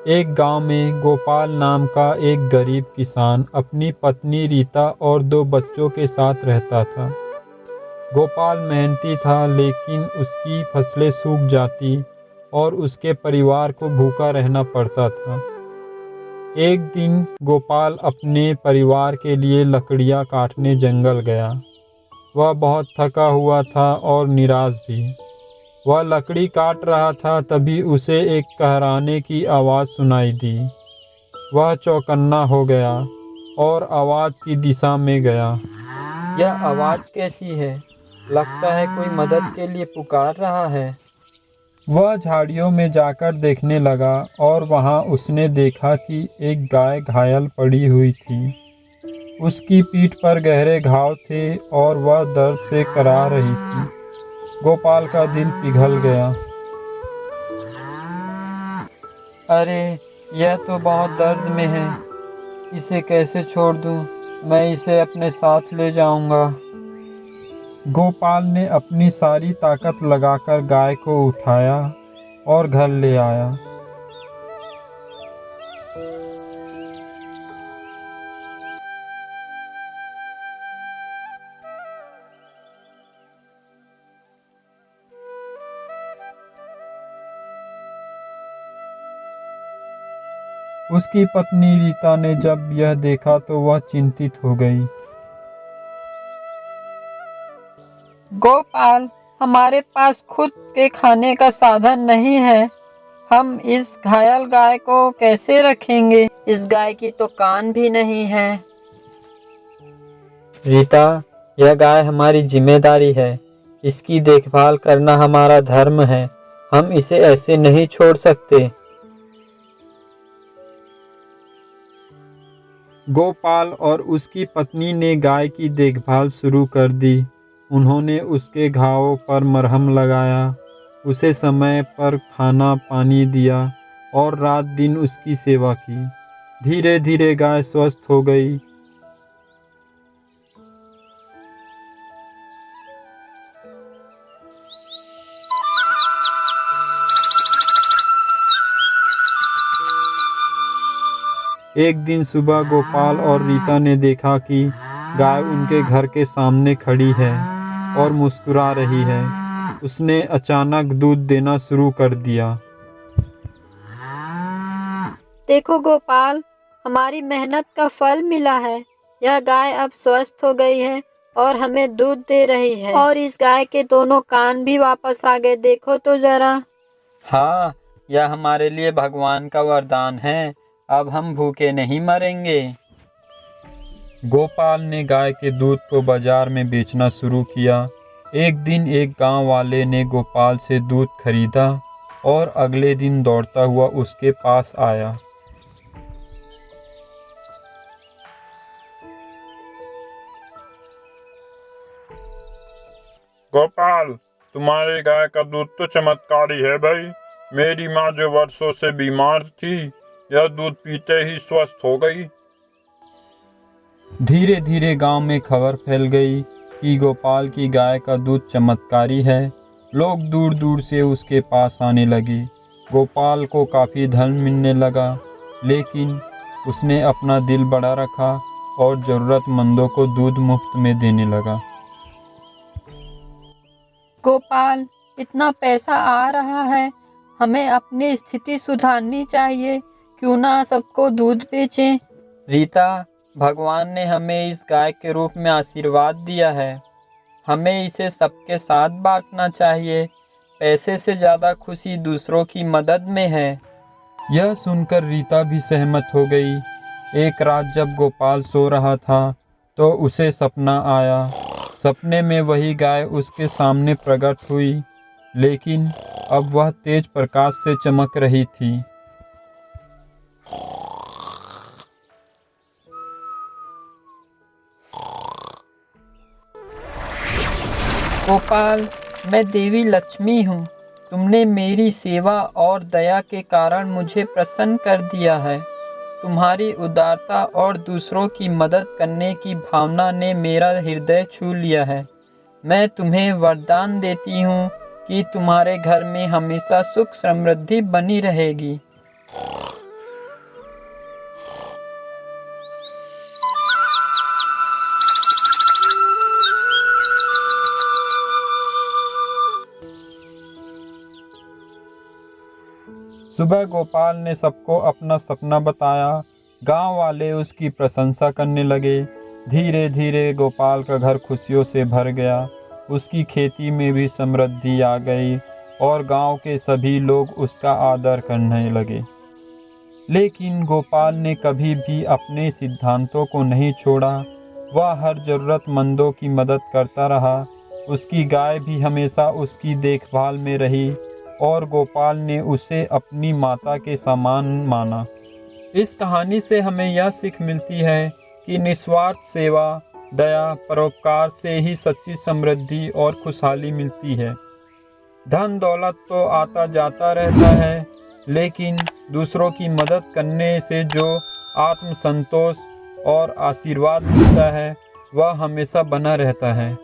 एक गांव में गोपाल नाम का एक गरीब किसान अपनी पत्नी रीता और दो बच्चों के साथ रहता था। गोपाल मेहनती था, लेकिन उसकी फसलें सूख जाती और उसके परिवार को भूखा रहना पड़ता था। एक दिन गोपाल अपने परिवार के लिए लकड़ियां काटने जंगल गया। वह बहुत थका हुआ था और निराश भी। वह लकड़ी काट रहा था, तभी उसे एक कहराने की आवाज़ सुनाई दी। वह चौकन्ना हो गया और आवाज़ की दिशा में गया। यह आवाज़ कैसी है? लगता है कोई मदद के लिए पुकार रहा है। वह झाड़ियों में जाकर देखने लगा और वहां उसने देखा कि एक गाय घायल पड़ी हुई थी। उसकी पीठ पर गहरे घाव थे और वह दर्द से कराह रही थी। गोपाल का दिल पिघल गया। अरे, यह तो बहुत दर्द में है। इसे कैसे छोड़ दूं? मैं इसे अपने साथ ले जाऊंगा। गोपाल ने अपनी सारी ताकत लगाकर गाय को उठाया और घर ले आया। उसकी पत्नी रीता ने जब यह देखा तो वह चिंतित हो गई। गोपाल, हमारे पास खुद के खाने का साधन नहीं है। हम इस घायल गाय को कैसे रखेंगे? इस गाय की तो कान भी नहीं है। रीता, यह गाय हमारी जिम्मेदारी है। इसकी देखभाल करना हमारा धर्म है। हम इसे ऐसे नहीं छोड़ सकते। गोपाल और उसकी पत्नी ने गाय की देखभाल शुरू कर दी। उन्होंने उसके घावों पर मरहम लगाया, उसे समय पर खाना पानी दिया और रात दिन उसकी सेवा की। धीरे धीरे गाय स्वस्थ हो गई। एक दिन सुबह गोपाल और रीता ने देखा कि गाय उनके घर के सामने खड़ी है और मुस्कुरा रही है। उसने अचानक दूध देना शुरू कर दिया। देखो गोपाल, हमारी मेहनत का फल मिला है। यह गाय अब स्वस्थ हो गई है और हमें दूध दे रही है। और इस गाय के दोनों कान भी वापस आ गए। देखो तो जरा। हाँ, यह हमारे लिए भगवान का वरदान है। अब हम भूखे नहीं मरेंगे। गोपाल ने गाय के दूध को बाजार में बेचना शुरू किया। एक दिन एक गांव वाले ने गोपाल से दूध खरीदा और अगले दिन दौड़ता हुआ उसके पास आया। गोपाल, तुम्हारे गाय का दूध तो चमत्कारी है भाई। मेरी माँ जो वर्षों से बीमार थी, यह दूध पीते ही स्वस्थ हो गई। धीरे धीरे गांव में खबर फैल गई कि गोपाल की गाय का दूध चमत्कारी है। लोग दूर दूर से उसके पास आने लगे। गोपाल को काफ़ी धन मिलने लगा, लेकिन उसने अपना दिल बड़ा रखा और ज़रूरतमंदों को दूध मुफ्त में देने लगा। गोपाल, इतना पैसा आ रहा है, हमें अपनी स्थिति सुधारनी चाहिए। क्यों ना सबको दूध बेचें। रीता, भगवान ने हमें इस गाय के रूप में आशीर्वाद दिया है। हमें इसे सबके साथ बांटना चाहिए। पैसे से ज़्यादा खुशी दूसरों की मदद में है। यह सुनकर रीता भी सहमत हो गई। एक रात जब गोपाल सो रहा था तो उसे सपना आया। सपने में वही गाय उसके सामने प्रकट हुई, लेकिन अब वह तेज प्रकाश से चमक रही थी। गोपाल, मैं देवी लक्ष्मी हूँ। तुमने मेरी सेवा और दया के कारण मुझे प्रसन्न कर दिया है। तुम्हारी उदारता और दूसरों की मदद करने की भावना ने मेरा हृदय छू लिया है। मैं तुम्हें वरदान देती हूँ कि तुम्हारे घर में हमेशा सुख समृद्धि बनी रहेगी। सुबह गोपाल ने सबको अपना सपना बताया। गांव वाले उसकी प्रशंसा करने लगे। धीरे धीरे गोपाल का घर खुशियों से भर गया। उसकी खेती में भी समृद्धि आ गई और गांव के सभी लोग उसका आदर करने लगे। लेकिन गोपाल ने कभी भी अपने सिद्धांतों को नहीं छोड़ा। वह हर ज़रूरतमंदों की मदद करता रहा। उसकी गाय भी हमेशा उसकी देखभाल में रही और गोपाल ने उसे अपनी माता के समान माना। इस कहानी से हमें यह सीख मिलती है कि निस्वार्थ सेवा, दया, परोपकार से ही सच्ची समृद्धि और खुशहाली मिलती है। धन दौलत तो आता जाता रहता है, लेकिन दूसरों की मदद करने से जो आत्म संतोष और आशीर्वाद मिलता है वह हमेशा बना रहता है।